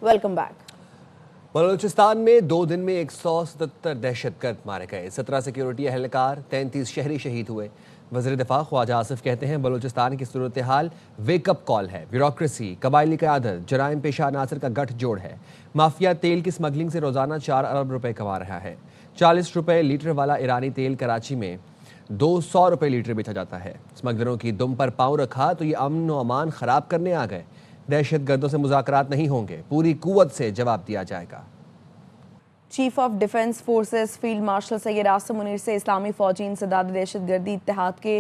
Welcome back. Balochistan में 2 दिन में 177 दहशतगर्द मारे गए, 17 सिक्योरिटी एहलकार, 33 शहरी शहीद हुए। वज़ीर दिफा ख्वाजा आसिफ कहते हैं बलूचिस्तान की सूरत हाल वेकअप कॉल है। ब्यूरोक्रेसी, कबायली क़यादत, जराइम पेशा अनासर का गठजोड़ है। माफिया तेल की स्मगलिंग से रोज़ाना 4 अरब रुपए कमा रहा है। 40 रुपए लीटर वाला ईरानी तेल कराची में 200 रुपए लीटर बेचा जाता है। स्मगलरों की दुम पर पाँव रखा तो ये अमन व अमान ख़राब करने आ गए। दहशत गर्दों से मुज़ाकरात नहीं होंगे, पूरी कुव्वत से जवाब दिया जाएगा। Chief of defence forces field marshal Syed Asim Munir से इस्लामी फ़ौजी इंसदाद दहशतगर्दी इत्तेहाद के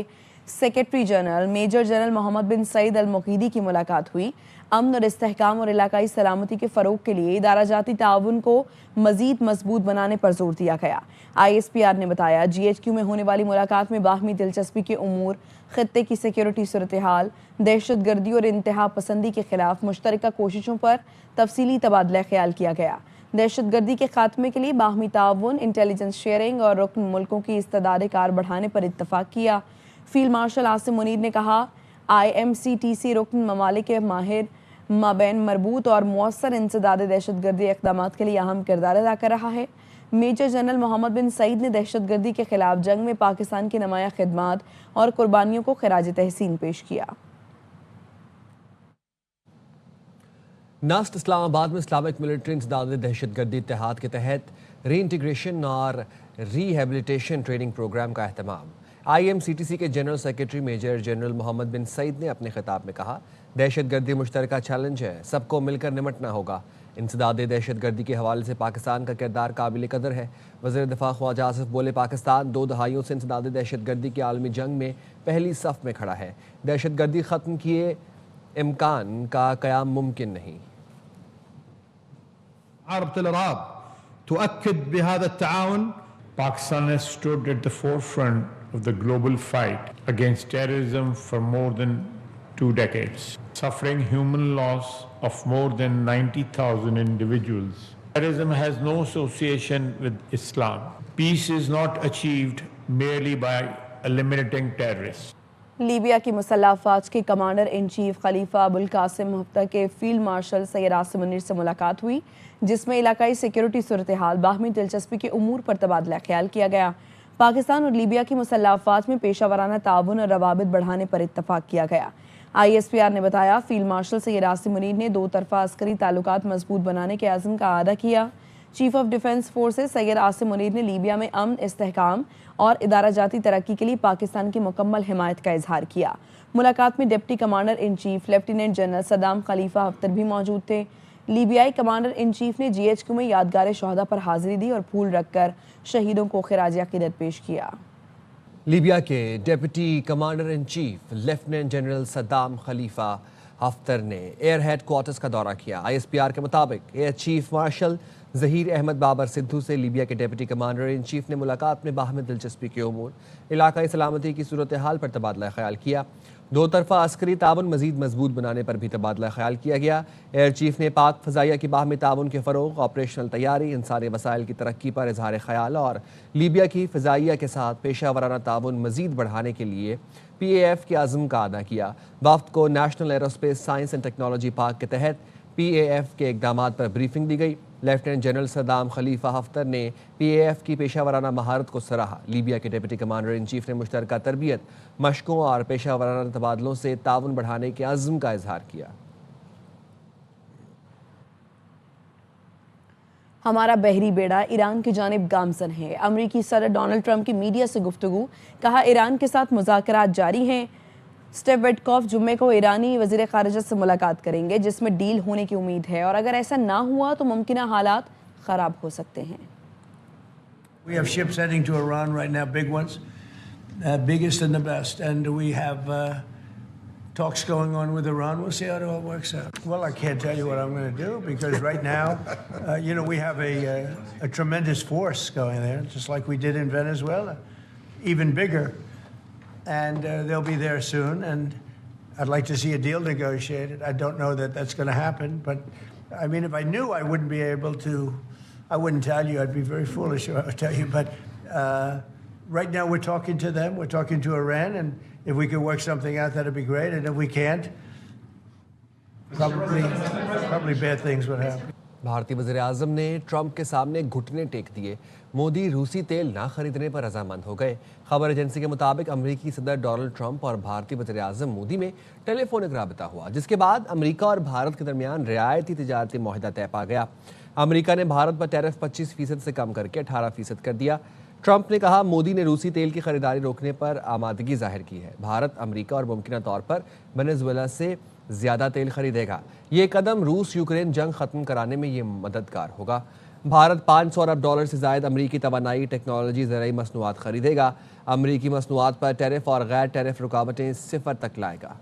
secretary general major general Mohammed bin Saeed Al Moghedi की मुलाकात हुई। अमन और इस्तेहकाम और इलाकाई सलामती के फ़रोग के लिए इदारा जाती ताउन को मज़ीद मजबूत बनाने पर जोर दिया गया। ISPR ने बताया GHQ में होने वाली मुलाकात में बाहमी दिलचस्पी के उमूर, खत्ते की सिक्योरिटी सूरत हाल, दहशत गर्दी और इंतहा पसंदी के खिलाफ मुश्तरका कोशिशों पर तफसीली तबादला ख्याल किया गया। दहशत गर्दी के खात्मे के लिए बाहमी ताउन, इंटेलिजेंस शेयरिंग और रुकन मुल्कों की इस्तदाद कार बढ़ाने पर इत्तफाक किया। फील्ड मार्शल आसिम मुनीर ने कहा IMCTC रुकन ममालिक के माहिर माबैन मरबूत और मौसर इंसदाद दहशत गर्दी इक़दामात के लिए अहम किरदार अदा कर रहा है। Major general Mohammed bin Saeed ने दहशत गर्दी के खिलाफ जंग में पाकिस्तान की नुमाया खिदमात और कुर्बानियों को खिराज तहसीन पेश किया। नस्ट इस्लामाबाद में इस्लामिक मिलिट्री इंसदाद दहशत गर्दी इत्तेहाद के तहत री इंटीग्रेशन और रिहेबिलिटेशन ट्रेनिंग प्रोग्राम का अहतमाम। IMCTC के general secretary major general Mohammed bin Saeed ने अपने खिताब में कहा दहशत गर्दी मुश्तरका चैलेंज है, सबको मिलकर निमटना होगा। इंसदाद दहशत गर्दी के हवाले से पाकिस्तान का किरदार काबिल कदर है। वज़ीर दिफा ख्वाजा आसिफ बोले पाकिस्तान 2 दहाइयों से इंसदाद दहशत गर्दी के आलमी जंग में पहली सफ़ में खड़ा है। दहशत गर्दी ख़त्म किए इम्कान का क़याम मुमकिन नहीं। Pakistan has stood at the forefront of the global fight against terrorism for more than 2 decades, suffering human loss of more than 90,000 individuals. Terrorism has no association with Islam. Peace is not achieved merely by eliminating terrorists. Libya की मुसल्लह अफ़वाज के commander in chief खलीफा अबुल कासिम हफ्ता के field marshal Syed Asim Munir से मुलाकात हुई, जिसमें इलाकाई security सूरत हाल, बाहमी दिलचस्पी के उमूर पर तबादला ख्याल किया गया। पाकिस्तान और लीबिया की मुसल्लह अफ़वाज में पेशा वराना ताउन और रवाबित बढ़ाने पर इत्तफाक किया गया। ISPR ने बताया फील्ड मार्शल सैयद आसिम मुनीर ने 2 तरफ़ा अस्करी ताल्लुकात मजबूत बनाने के आज़म का आदा किया। Chief of defence forces Syed Asim Munir ने लीबिया में अमन, इस्तेहकाम और इदारा जाती तरक्की के लिए पाकिस्तान की मुकम्मल हिमायत का इजहार किया। मुलाकात में deputy commander in chief lieutenant general Saddam Khalifa Haftar भी मौजूद थे। लीबियाई कमांडर इन चीफ ने GHQ में यादगार शहदा पर हाजिरी दी और फूल रखकर शहीदों को खिराज अकीदत पेश किया। लीबिया के deputy commander in chief lieutenant general Saddam Khalifa Haftar ने एयर हेड क्वार्टर्स का दौरा किया। ISPR के मुताबिक air chief marshal Zaheer Ahmed Babar Sidhu से लीबिया के डिप्टी कमांडर इन चीफ ने मुलाकात में बाहमी दिलचस्पी के उमूर, इलाकाई सलामती की सूरत हाल पर तबादला ख्याल किया। 2 तरफ़ा अस्करी ताउन मज़ीद मजबूत बनाने पर भी तबादला ख्याल किया गया। एयर चीफ ने पाक फ़ज़ाइया की बाहमी ताउन के फ़रोग़, ऑपरेशनल तैयारी, इंसानी वसाइल की तरक्की पर इजहार ख़याल और लीबिया की फ़ज़ाइया के साथ पेशा वराना ताउन मज़ीद बढ़ाने के लिए PAF के आज़म का अदा किया। वफ़द को national aerospace science and technology park के तहत PAF के इक़दामात पर ब्रीफिंग दी गई। Lieutenant general Saddam Khalifa Haftar ने PAF की पेशा वराना महारत को सराहा। लीबिया के डिप्टी कमांडर इन चीफ ने मुश्तरका तरबियत, मशकों और पेशा वराना तबादलों से ताउन बढ़ाने के अज़्म का इजहार किया। हमारा बहरी बेड़ा ईरान की जानिब गामजन है। अमरीकी सदर डोनाल्ड ट्रंप की मीडिया से गुफ्तगू, कहा ईरान के साथ मुज़ाकरात जारी हैं। स्टेव विटकॉफ जुम्मे को ईरानी वज़ीर ख़ारिजा से मुलाकात करेंगे, जिसमें डील होने की उम्मीद है और अगर ऐसा ना हुआ तो मुमकिन हालात ख़राब हो सकते हैं। We have ships heading to Iran right now, big ones, biggest and the best, and we have talks going on with Iran. We'll see how it all works out. Well, I can't tell you what I'm going to do because right now, we have a tremendous force going there, just like we did in Venezuela, even bigger. And they'll be there soon, and I'd like to see a deal negotiated. I don't know that that's going to happen, but I mean, if I knew, I wouldn't be able to, I wouldn't tell you. I'd be very foolish if I would tell you, but right now we're talking to them, we're talking to Iran, and if we could work something out, that'd be great, and if we can't, Probably bad things would happen. भारतीय वज़ीर-ए-आज़म ने Trump के सामने घुटने take दिए। मोदी रूसी तेल ना खरीदने पर रजामंद हो गए। खबर एजेंसी के मुताबिक अमेरिकी सदर डोनाल्ड ट्रंप और भारतीय वज़ीर-ए-आज़म मोदी में टेलीफोनिक राबता हुआ, जिसके बाद अमेरिका और भारत के दरमियान रियायती तिजारती मुआहदा तय पा गया। अमेरिका ने भारत पर टैरिफ 25% से कम करके 18% कर दिया। ट्रंप ने कहा, मोदी ने रूसी तेल की खरीदारी रोकने पर आमादगी जाहिर की है। भारत, अमेरिका और मुमकिन तौर पर वेनेजुएला से ज़्यादा तेल खरीदेगा। ये कदम रूस यूक्रेन जंग ख़त्म कराने में ये मददगार होगा। भारत $500 अरब से ज़ायद अमरीकी तवानाई, टेक्नोलॉजी, ज़राई मसनूआत खरीदेगा। अमरीकी मसनूआत पर टैरिफ और गैर टैरिफ रुकावटें 0 तक लाएगा।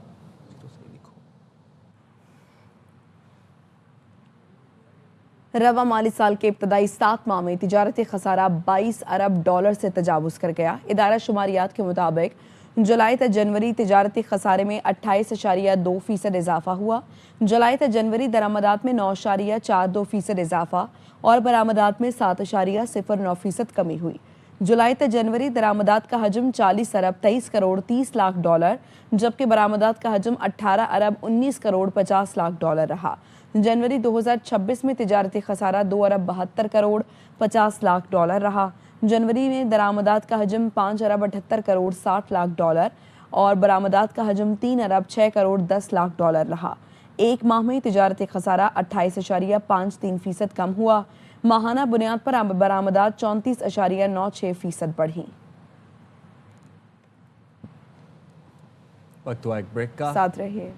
रवा माली साल के इब्तदाई 7 माह में तिजारती खसारा $22 अरब से तजावुज़ कर गया। इदारा शुमारियात के मुताबिक जुलाई तक जनवरी तिजारती खसारे में 28.2% इजाफा हुआ। जुलाई तक जनवरी दरामदात में 9.42% इजाफा और बरामदात में 7.09% कमी हुई। जुलाई तक जनवरी दरामदात का हजम $40 अरब 23 करोड़ 30 लाख डॉलर, जबकि बरामदात का हजम $18 अरब 19 करोड़ 50 लाख डॉलर रहा। जनवरी 2026 में तिजारती खसारा $2 अरब 72 करोड़ 50 लाख डॉलर रहा। जनवरी में दरामदात का हजम $5 अरब 78 करोड़ 60 लाख डॉलर और बरामदात का हजम $3 अरब 6 करोड़ 10 लाख डॉलर रहा। एक माह में तिजारती खसारा 28.53% कम हुआ। माहाना बुनियाद पर बरामदात 34.96% बढ़ी। वक्त हुआ एक ब्रेक का। साथ रहिए।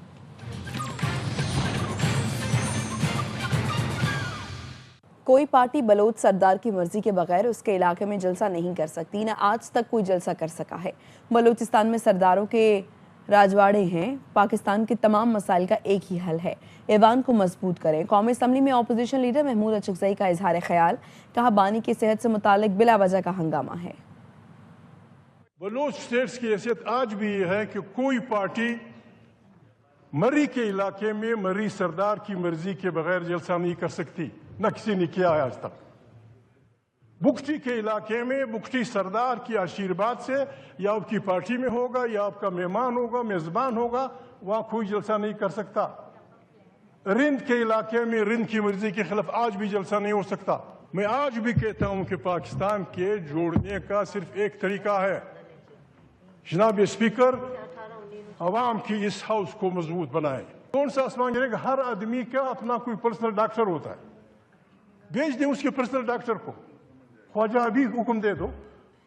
कोई पार्टी बलोच सरदार की मर्जी के बगैर उसके इलाके में जलसा नहीं कर सकती, न आज तक कोई जलसा कर सका है। बलूचिस्तान में सरदारों के राजवाड़े हैं। पाकिस्तान के तमाम मसाइल का एक ही हल है, ऐवान को मजबूत करें। कौमी असम्बली में अपोजिशन लीडर महमूद अचकज़ई का इजहार ख्याल, कहा बानी की सेहत से मुतालिक बिला वजह का हंगामा है। बलूच स्टेट्स की हैसियत आज भी ये है कि कोई पार्टी मरी के इलाके में मरी सरदार की मर्जी के बगैर जलसा नहीं कर सकती, न किसी ने किया है आज तक। बुकटी के इलाके में बुकटी सरदार की आशीर्वाद से या आपकी पार्टी में होगा या आपका मेहमान होगा, मेजबान होगा, वहां कोई जलसा नहीं कर सकता। रिंद के इलाके में रिंद की मर्जी के खिलाफ आज भी जलसा नहीं हो सकता। मैं आज भी कहता हूं कि पाकिस्तान के जोड़ने का सिर्फ एक तरीका है, जनाब स्पीकर, अवाम की इस हाउस को मजबूत बनाए। कौन सा आसमान गिरेगा? हर आदमी का अपना कोई पर्सनल डॉक्टर होता है, भेज दें उसके पर्सनल डॉक्टर को। ख्वाजा अभी हुक्म दे दो,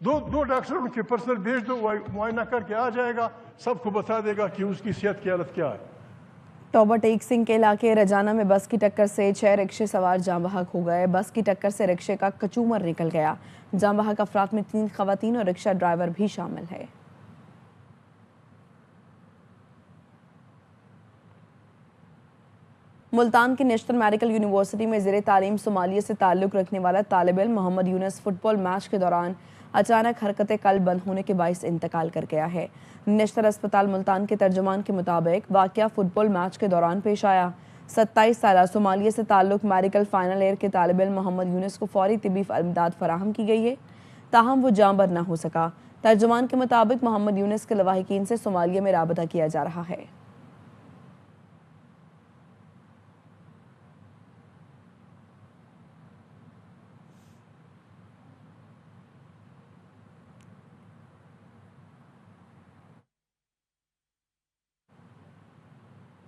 दो डॉक्टर उनके पर्सनल भेज दो, मुआयना करके आ जाएगा, सबको बता देगा कि उसकी सेहत की हालत क्या है। टॉबर टेक सिंह के इलाके रजाना में बस की टक्कर से 6 रिक्शे सवार जाँ बहक हो गए। बस की टक्कर से रिक्शे का कचूमर निकल गया। जाँ बहक अफराद में 3 खवातीन और रिक्शा ड्राइवर भी शामिल है। मुल्तान की नेशनल मेडिकल यूनिवर्सिटी में ज़ेरे तालीम सोमालिया से ताल्लुक़ रखने वाला तालिब इल्म मोहम्मद यूनुस फुटबॉल मैच के दौरान अचानक हरकतें कल्ब बंद होने के बाइस इंतकाल कर गया है। नेशनल अस्पताल मुल्तान के तर्जुमान के मुताबिक वाक़या फुटबॉल मैच के दौरान पेश आया। 27 साल सोमालिया से ताल्लुक़ मेडिकल फाइनल ईयर के तालिब इल्म मोहम्मद यूनुस को फौरी तिब्बी इमदाद फराहम की गई है, ताहम वो जाँबर न हो सका। तर्जुमान के मुताबिक मोहम्मद यूनुस के लवाहिकीन से सोमालिया में राबता किया जा रहा है।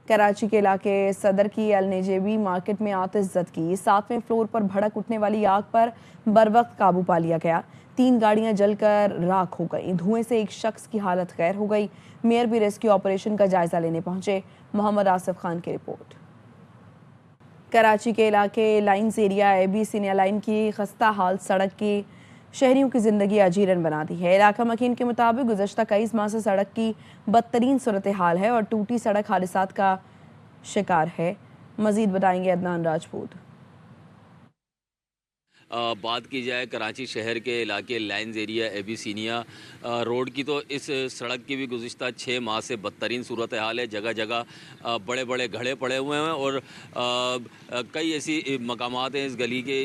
कराची के इलाके सदर की अलनेजेबी मार्केट में आतिश ज़द की। 7वें फ्लोर पर भड़क उठने वाली आग पर बरवक्त काबू पा लिया गया। 3 गाड़ियां जलकर राख हो गई। धुएं से एक शख्स की हालत गैर हो गई। मेयर भी रेस्क्यू ऑपरेशन का जायजा लेने पहुंचे। मोहम्मद आसिफ खान की रिपोर्ट। कराची के इलाके lines area AB senior line की खस्ता हाल सड़क की शहरियों की ज़िंदगी अजीरन बना दी है। इलाका मकीन के मुताबिक गुज़श्ता कई माह से सड़क की बदतरीन सूरत हाल है और टूटी सड़क हादसात का शिकार है। मज़ीद बताएंगे अदनान राजपूत। बात की जाए कराची शहर के इलाके लाइन्स एरिया एबिसिनिया रोड की, तो इस सड़क की भी गुज़िश्ता 6 माह से बदतरीन सूरत हाल है। जगह जगह बड़े बड़े घड़े पड़े हुए हैं और कई ऐसी मकामात हैं इस गली के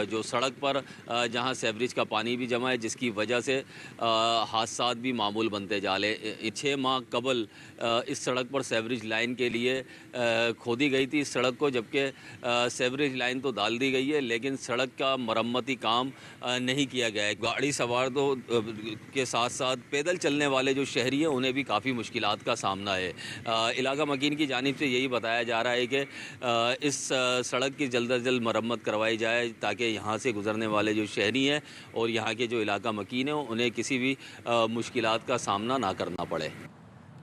जो सड़क पर जहां सेवरेज का पानी भी जमा है, जिसकी वजह से हादसात भी मामूल बनते जा रहे। 6 माह कबल इस सड़क पर सेवरेज लाइन के लिए खोदी गई थी इस सड़क को, जबकि सेवरेज लाइन तो डाल दी गई है लेकिन सड़क का मरम्मती काम नहीं किया गया है। गाड़ी सवार तो के साथ साथ पैदल चलने वाले जो शहरी हैं उन्हें भी काफ़ी मुश्किलात का सामना है। इलाका मकीन की जानिब से यही बताया जा रहा है कि इस सड़क की जल्द अज जल्द मरम्मत करवाई जाए ताकि यहाँ से गुजरने वाले जो शहरी हैं और यहाँ के जो इलाका मकीन हैं उन्हें किसी भी मुश्किलात का सामना ना करना पड़े।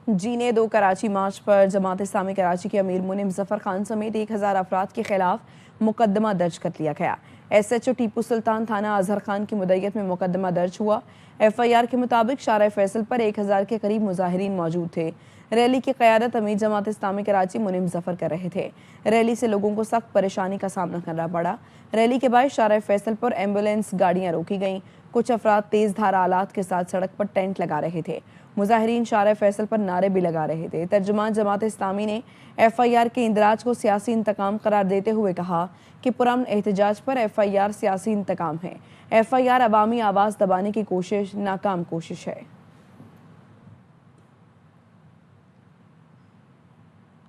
जीने दो कराची मार्च पर जमात इस्लामी कराची के अमीर मुनीम जफर खान समेत 1000 अफराद के खिलाफ मुकदमा दर्ज कर लिया गया। SHO टीपू सुल्तान थाना अजहर खान की मुद्दत में मुकदमा दर्ज हुआ। FIR के मुताबिक शारा फैसल पर 1000 के करीब मुजाहिरीन मौजूद थे। रैली की क़यादत अमीर जमात इस्लामी कराची मुनीम जफर कर रहे थे। रैली से लोगों को सख्त परेशानी का सामना करना पड़ा। रैली के बाद शारा फैसल पर एम्बुलेंस गाड़ियाँ रोकी गईं। कुछ अफराद तेज़ धार आलात के साथ सड़क पर टेंट लगा रहे थे। मुजाहिरीन शारा फैसल पर नारे भी लगा रहे थे। तर्जुमान जमात इस्लामी ने FIR के इंदराज को सियासी इंतकाम करार देते हुए कहा कि पुरअमन एहतजाज पर FIR सियासी इंतकाम है। FIR अवामी आवाज़ दबाने की कोशिश नाकाम कोशिश है।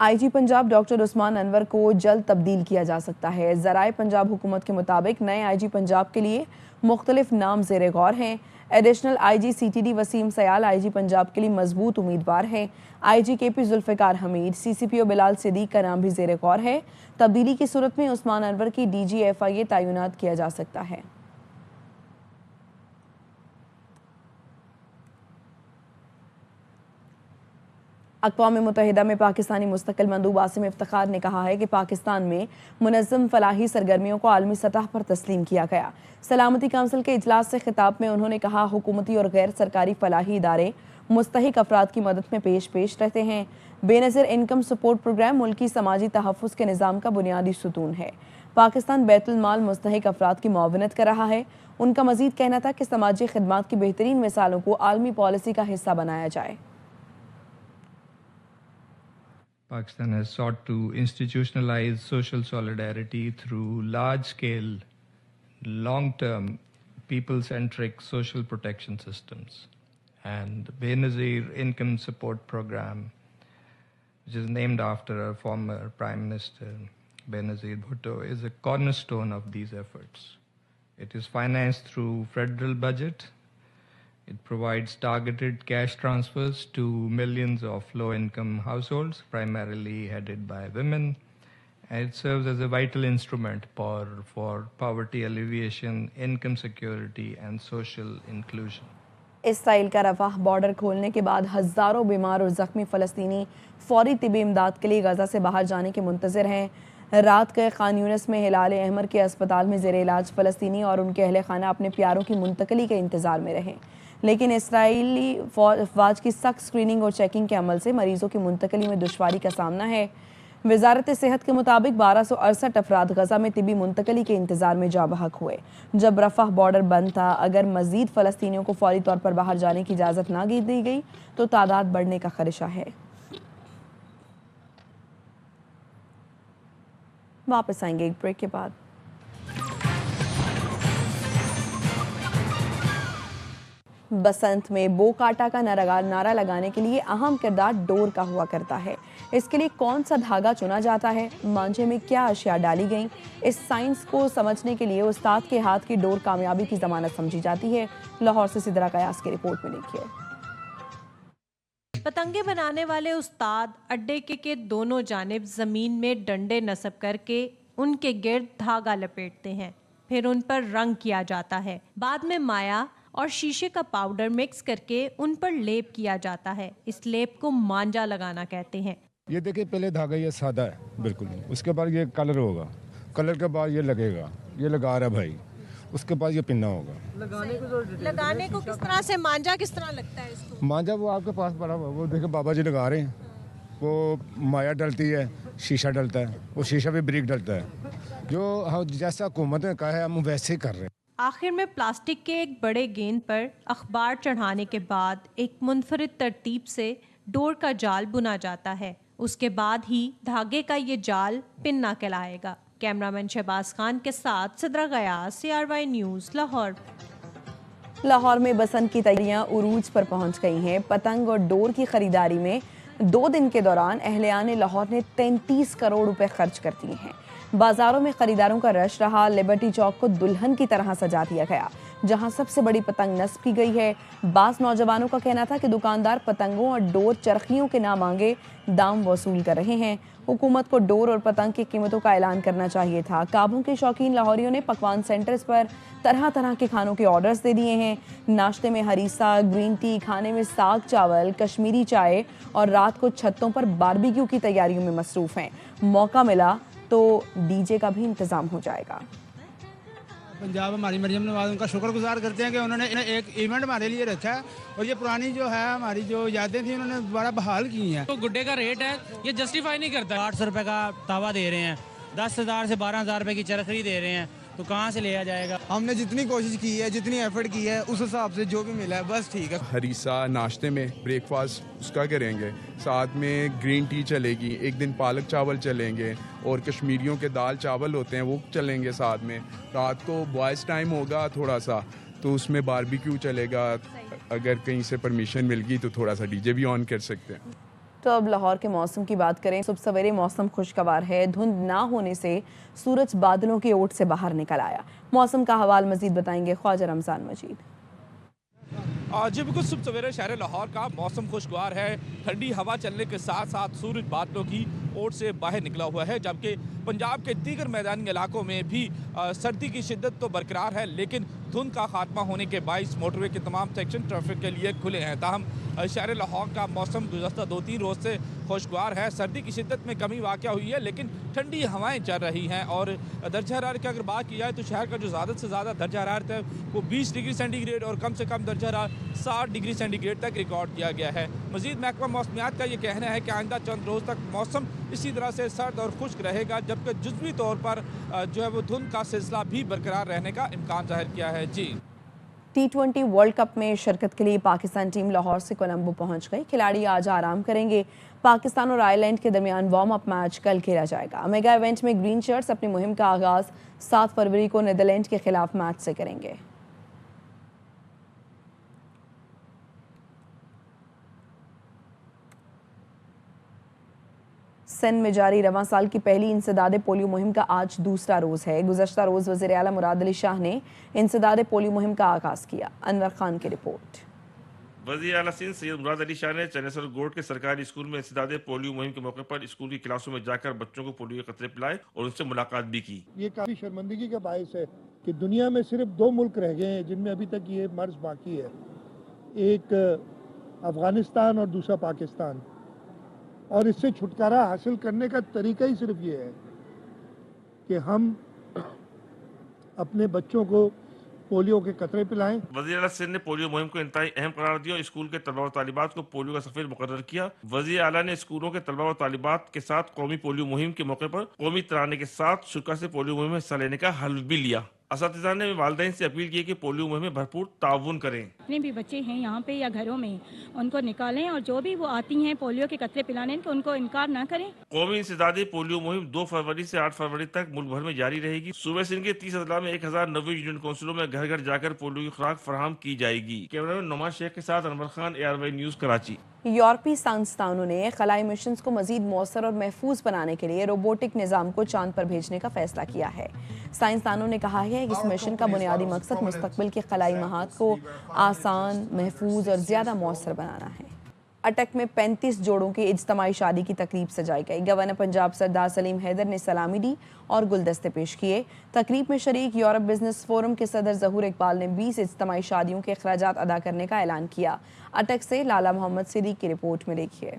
IG पंजाब डॉक्टर उस्मान अनवर को जल्द तब्दील किया जा सकता है। ज़राए पंजाब हुकूमत के मुताबिक नए IG पंजाब के लिए मुख्तलिफ नाम ज़ेर गौर हैं। Additional IG CTD Waseem Sayal IG Punjab के लिए मजबूत उम्मीदवार हैं। IG KP Zulfikar Hamid, CCPO Bilal Siddique का नाम भी ज़ेर गौर है। तब्दीली की सूरत में उस्मान अनवर की DG FIA तैनात किया जा सकता है। अक़वाम मुत्तहिदा में पाकिस्तानी मुस्तकिल मंदूब आसिम इफ्तिखार ने कहा है कि पाकिस्तान में मुनज़्ज़म फलाही सरगर्मियों को आलमी सतह पर तस्लीम किया गया। सलामती काउंसिल के इजलास से खिताब में उन्होंने कहा, हुकूमती और गैर सरकारी फलाही इदारे मुस्तहिक अफराद की मदद में पेश रहते हैं। बेनज़ीर इनकम सपोर्ट प्रोग्राम मुल्की समाजी तहफ़्फ़ुज़ के निज़ाम का बुनियादी सुतून है। पाकिस्तान बैतुल माल मुस्तहिक अफराद की मुआवनत कर रहा है। उनका मज़ीद कहना था कि समाजी खिदमात की बेहतरीन मिसालों को आलमी पॉलिसी का हिस्सा बनाया जाए। Pakistan has sought to institutionalize social solidarity through large-scale, long-term, people-centric social protection systems. And Benazir Income Support Program, which is named after our former Prime Minister Benazir Bhutto, is a cornerstone of these efforts. It is financed through federal budget. It provides targeted cash transfers to millions of low-income households, primarily headed by women. And it serves as a vital instrument for poverty alleviation, income security, and social inclusion. Israel का Rafah border खोलने के बाद हज़ारों बीमार और ज़ख्मी फ़लस्तीनी फ़ौरी तिबी इमदाद के लिए गज़ा से बाहर जाने के मुंतज़िर हैं। रात के खान यूनिस में हिलाल अहमर के अस्पताल में ज़ेर इलाज फ़लस्तीनी और उनके अहल खाना अपने प्यारों की मुंतकली के इंतज़ार में रहे, लेकिन इसराइली अफवाज की सख्त स्क्रीनिंग और चेकिंग के अमल से मरीज़ों की मुंतकली में दुश्वारी का सामना है। वजारत सेहत के मुताबिक 1268 अफराद गज़ा में तिबी मुंतकली के इंतज़ार में जा बहक हुए जब रफ़ाह बॉर्डर बंद था। अगर मज़ीद फ़लस्तीनियों को फौरी तौर पर बाहर जाने की इजाज़त ना दी गई तो तादाद बढ़ने का खदशा है। वापस आएंगे एक ब्रेक के बाद। बसंत में बो काटा का नारा लगाने के लिए अहम किरदार डोर का हुआ करता है। इसके लिए कौन सा धागा चुना जाता है, मांझे में क्या अशिया डाली गईं, इस साइंस को समझने के लिए उस्ताद के हाथ की डोर कामयाबी की जमानत समझी जाती है। लाहौर से सिदरा कयास की रिपोर्ट में देखिए। पतंगे बनाने वाले उस्ताद अड्डे के दोनों जानिब जमीन में डंडे नस्ब करके उनके गिर्द धागा लपेटते हैं, फिर उन पर रंग किया जाता है। बाद में माया और शीशे का पाउडर मिक्स करके उन पर लेप किया जाता है। इस लेप को मांझा लगाना कहते हैं। ये देखिए, पहले धागा ये सादा है बिल्कुल, उसके बाद ये कलर होगा, कलर के बाद ये लगेगा, ये लगा रहा भाई, उसके बाद ये पिन्ना होगा। लगाने को किस तरह से, मांझा किस तरह लगता है इसको? मांझा वो आपके पास पड़ा हुआ, वो देखिए बाबा जी लगा रहे हैं, वो माया डलती है, शीशा डलता है, वो शीशा भी ब्रिक डलता है, जो जैसा हुकूमत ने कहा है हम वैसे ही कर रहे हैं। आखिर में प्लास्टिक के एक बड़े गेंद पर अखबार चढ़ाने के बाद एक मुनफरिद तरतीब से डोर का जाल बुना जाता है। उसके बाद ही धागे का ये जाल पिन्ना कहलाएगा। कैमरामैन शहबाज खान के साथ सिद्रा गयास, CRY न्यूज़, लाहौर। लाहौर में बसंत की तैयारियां उरूज पर पहुंच गई हैं। पतंग और डोर की खरीदारी में 2 दिन के दौरान अहलियान लाहौर ने 33 करोड़ रुपए खर्च कर दिए हैं। बाजारों में खरीदारों का रश रहा। लिबर्टी चौक को दुल्हन की तरह सजा दिया गया, जहां सबसे बड़ी पतंग नस्ब की गई है। बास नौजवानों का कहना था कि दुकानदार पतंगों और डोर चरखियों के ना मांगे दाम वसूल कर रहे हैं। हुकूमत को डोर और पतंग की कीमतों का ऐलान करना चाहिए था। काबों के शौकीन लाहौरियों ने पकवान सेंटर्स पर तरह तरह के खानों के ऑर्डर्स दे दिए हैं। नाश्ते में हरीसा, ग्रीन टी, खाने में साग चावल, कश्मीरी चाय और रात को छतों पर बारबेक्यू की तैयारियों में मसरूफ हैं। मौका मिला तो डीजे का भी इंतजाम हो जाएगा। पंजाब हमारी मरियम नवाज उनका शुक्रगुजार करते हैं कि उन्होंने एक इवेंट हमारे लिए रखा है और ये पुरानी जो है हमारी जो यादें थी उन्होंने दोबारा बहाल की हैं। तो गुड्डे का रेट है ये जस्टिफाई नहीं करता। 800 रुपये का तावा दे रहे हैं, 10,000 से 12,000 रुपये की चरखी दे रहे हैं, तो कहाँ से लिया जाएगा। हमने जितनी कोशिश की है, जितनी एफर्ट की है, उस हिसाब से जो भी मिला है बस ठीक है। हरीसा नाश्ते में ब्रेकफास्ट उसका करेंगे, साथ में ग्रीन टी चलेगी, एक दिन पालक चावल चलेंगे और कश्मीरियों के दाल चावल होते हैं वो चलेंगे साथ में। रात को बॉयज़ टाइम होगा थोड़ा सा तो उसमें बारबेक्यू चलेगा। अगर कहीं से परमिशन मिल गई तो थोड़ा सा डीजे भी ऑन कर सकते हैं। तो अब लाहौर के मौसम की बात करें। सुबह सवेरे मौसम खुशगवार है। धुंध ना होने से सूरज बादलों की ओट से बाहर निकल आया। मौसम का हवाल मजीद बताएंगे ख्वाजा रमजान मजीद। जी बिल्कुल, सुबह सवेरे शहर लाहौर का मौसम खुशगवार है। ठंडी हवा चलने के साथ साथ सूरज बादलों की ओट से बाहर निकला हुआ है, जबकि पंजाब के दीगर मैदानी इलाकों में भी सर्दी की शिद्दत तो बरकरार है, लेकिन धुंध का खात्मा होने के बाइस मोटरवे के तमाम सेक्शन ट्रैफिक के लिए खुले हैं। ताहम शहर लाहौर का मौसम गुज़श्ता 2-3 रोज़ से खुशगवार है। सर्दी की शिद्दत में कमी वाक़या हुई है, लेकिन ठंडी हवाएं चल रही हैं। और दर्जा हरारत की अगर बात की जाए तो शहर का जो ज़्यादा से ज़्यादा दर्जा हरारत है वो 20 डिग्री सेंटीग्रेड और कम से कम दर्जा हरारत 60 डिग्री सेंटीग्रेड तक रिकॉर्ड किया गया है। मज़ीद महकमा मौसमियात का ये कहना है कि आइंदा चंद रोज़ तक मौसम इसी तरह से सर्द और खुश्क रहेगा, जबकि जुज़वी तौर पर जो है वो धुंध का सिलसिला भी बरकरार रहने का इम्कान ज़ाहिर किया है। जी, T20 वर्ल्ड कप में शिरकत के लिए पाकिस्तान टीम लाहौर से कोलंबो पहुंच गई। खिलाड़ी आज आराम करेंगे। पाकिस्तान और आयरलैंड के दरमियान वार्म अप मैच कल खेला जाएगा। मेगा इवेंट में ग्रीन शर्ट्स अपनी मुहिम का आगाज 7 फरवरी को नीदरलैंड के खिलाफ मैच से करेंगे। सिंध में जारी रवां साल की पहली इंसदाद पोलियो मुहिम का आज दूसरा रोज़ है। गुज़श्ता रोज़ वज़ीर आला मुराद अली शाह ने इंसदाद पोलियो मुहिम का आगाज़ किया। अनवर खान की रिपोर्ट। वज़ीर आला सिंध सैयद मुराद अली शाह ने चनेसर गोट के सरकारी स्कूल में इंसदाद पोलियो मुहिम के मौके पर स्कूल की क्लासों में जाकर बच्चों को पोलियो के कतरे पिलाए और उनसे मुलाकात भी की। ये काफ़ी शर्मिंदगी का बायस है कि दुनिया में सिर्फ 2 मुल्क रह गए हैं जिनमें अभी तक ये मर्ज बाकी है, एक अफ़गानिस्तान और दूसरा पाकिस्तान। और इससे छुटकारा हासिल करने का तरीका ही सिर्फ ये है कि हम अपने बच्चों को पोलियो के कतरे पिलाएं। वज़ीर आला सिंध ने पोलियो मुहिम को इंतहाई अहम करार दिया और स्कूल के तलबा व तालिबात को पोलियो का सफीर मुकर्रर किया। वज़ीर आला ने स्कूलों के तलबा व तालिबात के साथ कौमी पोलियो मुहिम के मौके पर कौमी तराने के साथ शुक्र से पोलियो मुहिम में हिस्सा लेने का हल्फ भी लिया। असातिज़ा ने वालिदैन से अपील की कि पोलियो मुहिम में भरपूर ताउन करें। जितने भी बच्चे हैं यहाँ पे या घरों में उनको निकालें और जो भी वो आती हैं पोलियो के कतरे पिलाने के उनको इनकार ना करें। कौमी इंसदादी पोलियो मुहिम 2 फरवरी से 8 फरवरी तक मुल्क भर में जारी रहेगी। सूबे सिंध के 30 अजला में 1090 यूनियन काउंसिलों में घर घर जाकर पोलियो की खुराक फराहम की जाएगी। कैमरामैन नौमान शेख के साथ अनवर खान, ARY न्यूज़, कराची। यूरोपीय साइंसदानों ने खलाई मिशंस को मजीद मौसर और महफूज बनाने के लिए रोबोटिक निज़ाम को चांद पर भेजने का फैसला किया है। साइंसदानों ने कहा है कि इस मिशन का बुनियादी मकसद मुस्तकबिल के खलाई महात को आसान, महफूज और ज़्यादा मौसर बनाना है। अटक में 35 जोड़ों की इज्तमाई शादी की तकरीब सजाई गई। गवर्नर पंजाब सरदार सलीम हैदर ने सलामी दी और गुलदस्ते पेश किए। तकरीब में शरीक यूरोप बिजनेस फोरम के सदर ज़हूर इकबाल ने 20 इज्तमाई शादियों के अखराजात अदा करने का ऐलान किया। अटक से लाला मोहम्मद सिद्दीक की रिपोर्ट में देखिए।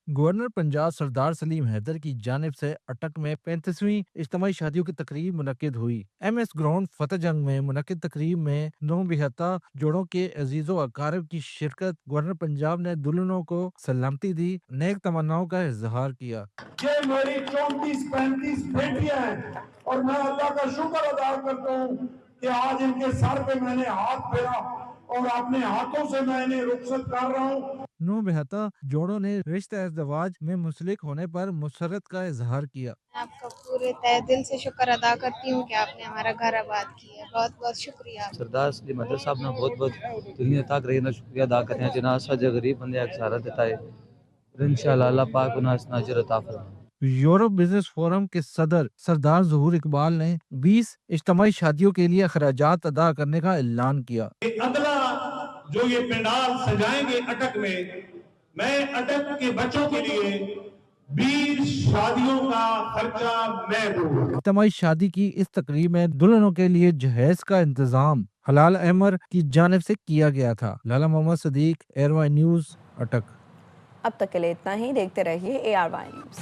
گورنر پنجاب سردار سلیم حیدر کی جانب سے اٹک میں 35ویں اجتماعی شادیوں کی تقریب منعقد ہوئی۔ ایم ایس گراؤنڈ فتح جنگ میں منعقد تقریب میں 9 بہتہ جوڑوں کے عزیز و اقارب کی شرکت۔ گورنر پنجاب نے دلہنوں کو سلامتی دی، نیک تمناؤں کا اظہار کیا۔ یہ میری 34-35 بیٹیاں ہیں اور میں اللہ کا شکر ادا کرتا ہوں کہ آج ان کے سر پہ میں نے ہاتھ پھیرا اور اپنے ہاتھوں سے میں انہیں رخصت کر رہا ہوں۔ 9 بہتہ جوڑوں نے رشتہ ازدواج میں منسلک ہونے پر مسرت کا اظہار کیا۔ آپ کا پورے تہ دل سے شکر ادا کرتی ہوں کہ آپ نے ہمارا گھر آباد کیا ہے، بہت بہت شکریہ۔ سردار سلیم حیدر صاحب نے بہت بہت دلی عطا کری نا شکریہ ادا کرتے ہیں جناب سج غریب بندے ایک سارا دیتا ہے انشاءاللہ اللہ پاک انہیں حسن اجر عطا فرمائے۔ یورپ بزنس فورم کے صدر سردار ظہور اقبال نے 20 اجتماعی شادیوں کے لیے اخراجات ادا کرنے کا اعلان کیا۔ اگلا جو یہ پنڈال سجائیں گے اٹک میں اٹک کے بچوں کے لیے 20 شادیوں کا خرچہ میں دوں گا۔ اجتماعی شادی کی اس تقریب میں دلہنوں کے لیے جہیز کا انتظام حلال احمر کی جانب سے کیا گیا تھا۔ لالا محمد صدیق، ARY نیوز، اٹک۔ اب تک کے لیے اتنا ہی، دیکھتے رہیے ARY نیوز۔